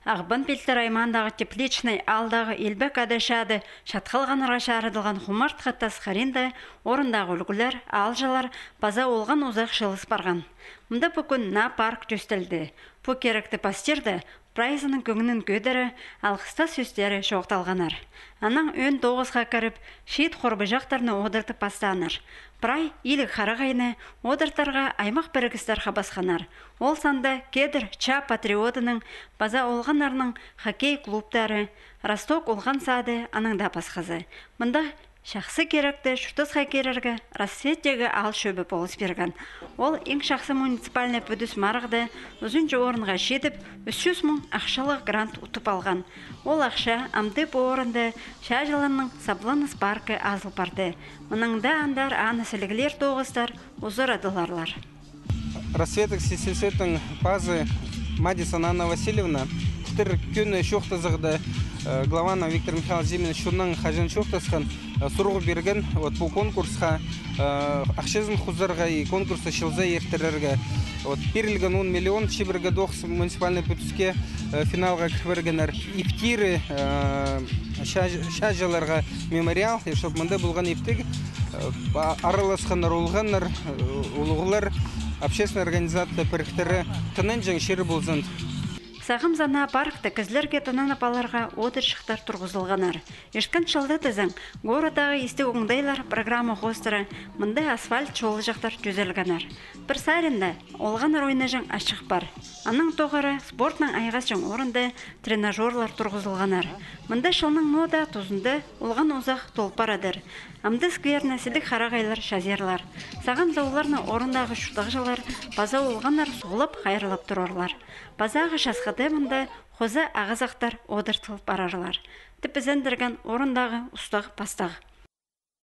Ағбан пелтер аймандағы тепличный алдағы елбәк адашады шатқалғанырға шарыдылған хумарт қаттас қаринді орындағы үлгілер, алжалар база олған ұзақ шылыс барған. Мұнда бүкін на парк төстілді. Бұ керекті пастерді прайзының көңінің көдірі, алқыста сөстері шоқталғанар. Аның өн 9-ға кіріп, шет қорбы жақтарыны одырты пастаныр. Прай илік қарағайны одыртарға аймақ бірігістер қабасқанар. Ол санда кедір Ча патриотының база олғанарының хоккей клубтары, Росток олған сады аныңда пасқазы. Мұнда шақсы керекті шүтіз хоккейлерге рассветтегі ал шөбі болыс берген. Ол ең шақсы муниципальный бүдіс марғды ұзынжы орынға жетіп, 300 мың ақшалық грант ұтып алған. Ол ақша амды бұл орынды Шажыланның Сабланыс паркі азыл барды. Мұныңда андар анысылігілер тоғыздар ұзыр адыларлар. Рассветік сесесеттің базы Мадисон Анна Васильевна Тір күні шоқтызығды главана Виктор Михайлович Зимин шунның қажын шоқтызған сұрғы берген бұл конкурсқа ақшезін құзырға и конкурсы шылза ертірерге берілген 10 миллион шебірге 9 муниципальный бүтіске финалға кірвергенер иптирі шажыларға мемориал, щоб мұнда болған иптік араласқанар олғанар ұлығылар общественная организация біріктері тынын жәң шері болзын. Сағым зана паркта кізлерге тынан апаларға одыршықтар тұрғызылғанар. Ешкін шалды тізің, городағы есті оңдайлар программа қостыры, мұнда асфальт жолы жақтар жүзелгенар. Бір сарында олғанар ойны жың ашық бар. Аның тоғыры спортның айғас жың орынды тренажерлар тұрғызылғанар. Мұнда шылның мода тұзынды олған ұзақ толпарадыр. Амды скверні сілік қарағайлар шазерлар. Сағым зауларны орындағы шутағжалар база олғанар соғылып қайрылып тұрарлар. Базағы шасқады мұнда қозы ағызақтар одыртылып барарлар. Тіпізендірген орындағы ұстағы пастағы.